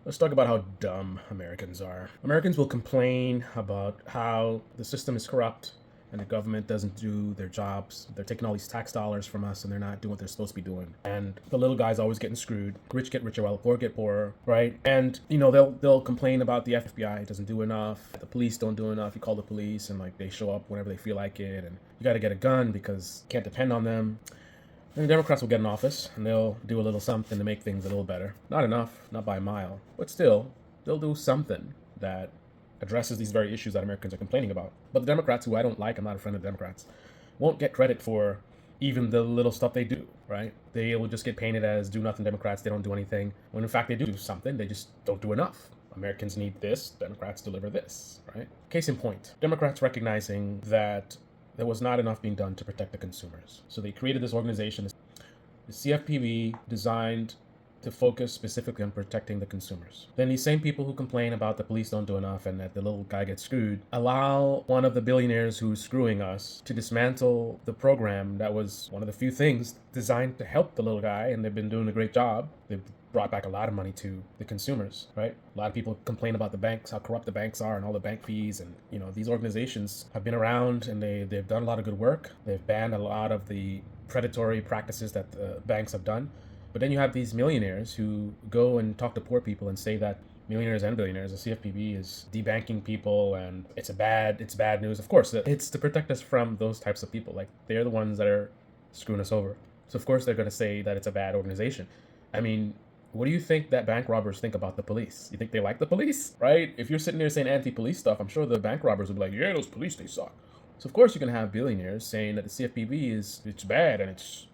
Let's talk about how dumb Americans are. Americans will complain about how the system is corrupt and the government doesn't do their jobs. They're taking all these tax dollars from us and they're not doing what they're supposed to be doing. And the little guy's always getting screwed. Rich get richer while the poor get poorer, right? And they'll complain about the FBI doesn't do enough, the police don't do enough. You call the police and like they show up whenever they feel like it, and you got to get a gun because you can't depend on them. And the Democrats will get in office and they'll do a little something to make things a little better. Not enough, not by a mile, but still, they'll do something that addresses these very issues that Americans are complaining about. But the Democrats, who I don't like, I'm not a friend of the Democrats, won't get credit for even the little stuff they do, right? They will just get painted as do nothing Democrats, they don't do anything, when in fact they do something, they just don't do enough. Americans need this, Democrats deliver this, right? Case in point, Democrats recognizing that there was not enough being done to protect the consumers. So they created this organization, the CFPB, designed to focus specifically on protecting the consumers. Then these same people who complain about the police don't do enough and that the little guy gets screwed allow one of the billionaires who's screwing us to dismantle the program that was one of the few things designed to help the little guy, and they've been doing a great job. They've brought back a lot of money to the consumers, right? A lot of people complain about the banks, how corrupt the banks are and all the bank fees. And, these organizations have been around and they've done a lot of good work. They've banned a lot of the predatory practices that the banks have done. But then you have these millionaires who go and talk to poor people and say that millionaires and billionaires, the CFPB is debanking people and it's bad news. Of course, it's to protect us from those types of people. Like, they're the ones that are screwing us over. So of course they're going to say that it's a bad organization. I mean, what do you think that bank robbers think about the police? You think they like the police, right? If you're sitting there saying anti-police stuff, I'm sure the bank robbers would be like, yeah, those police, they suck. So of course you're going to have billionaires saying that the CFPB it's bad and it's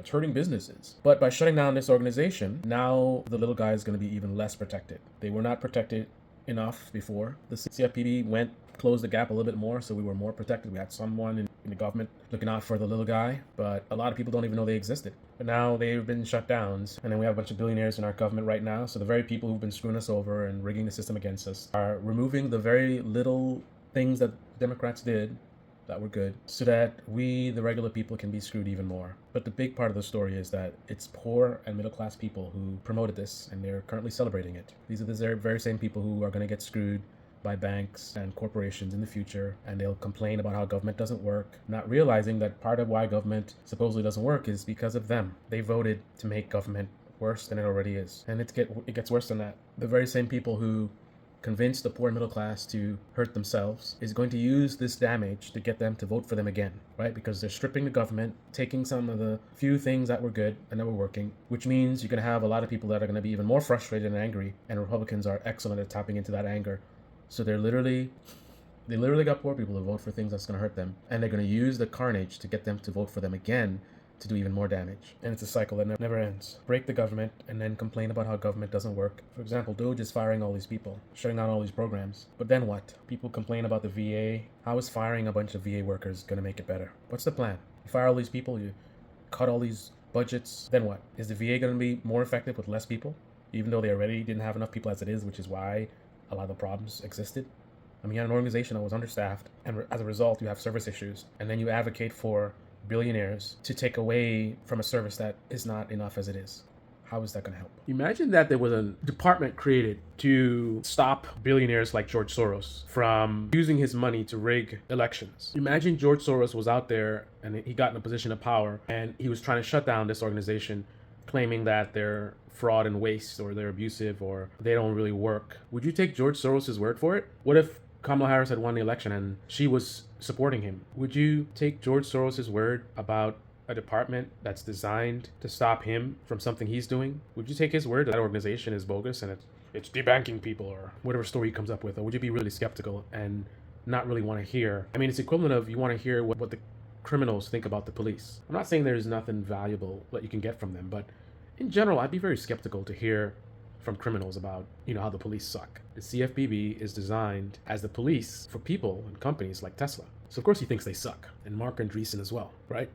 hurting businesses. But by shutting down this organization, now the little guy is going to be even less protected. They were not protected enough before. The CFPB closed the gap a little bit more, so we were more protected. We had someone in the government looking out for the little guy, but a lot of people don't even know they existed. But now they've been shut down, and then we have a bunch of billionaires in our government right now. So the very people who've been screwing us over and rigging the system against us are removing the very little things that Democrats did that were good, so that we, the regular people, can be screwed even more. But the big part of the story is that it's poor and middle class people who promoted this, and they're currently celebrating it. These are the very same people who are going to get screwed by banks and corporations in the future, and they'll complain about how government doesn't work, not realizing that part of why government supposedly doesn't work is because of them. They voted to make government worse than it already is, and it gets worse than that. The very same people who convince the poor and middle class to hurt themselves is going to use this damage to get them to vote for them again, right? Because they're stripping the government, taking some of the few things that were good and that were working, which means you're going to have a lot of people that are going to be even more frustrated and angry, and Republicans are excellent at tapping into that anger. So they literally got poor people to vote for things that's going to hurt them, and they're going to use the carnage to get them to vote for them again, to do even more damage. And it's a cycle that never ends. Break the government and then complain about how government doesn't work. For example, DOGE is firing all these people, shutting down all these programs. But then what? People complain about the VA. How is firing a bunch of VA workers going to make it better? What's the plan? You fire all these people, you cut all these budgets, then what? Is the VA going to be more effective with less people? Even though they already didn't have enough people as it is, which is why a lot of the problems existed. I mean, you had an organization that was understaffed, and as a result, you have service issues. And then you advocate for billionaires to take away from a service that is not enough as it is. How is that going to help? Imagine that there was a department created to stop billionaires like George Soros from using his money to rig elections. Imagine George Soros was out there and he got in a position of power and he was trying to shut down this organization, claiming that they're fraud and waste, or they're abusive, or they don't really work. Would you take George Soros' word for it? What if Kamala Harris had won the election and she was supporting him? Would you take George Soros' word about a department that's designed to stop him from something he's doing? Would you take his word that organization is bogus and it's debanking people, or whatever story he comes up with? Or would you be really skeptical and not really want to hear? I mean, it's equivalent of you want to hear what the criminals think about the police. I'm not saying there's nothing valuable that you can get from them, but in general, I'd be very skeptical to hear from criminals about, how the police suck. The CFPB is designed as the police for people and companies like Tesla. So of course he thinks they suck, and Mark Andreessen as well, right?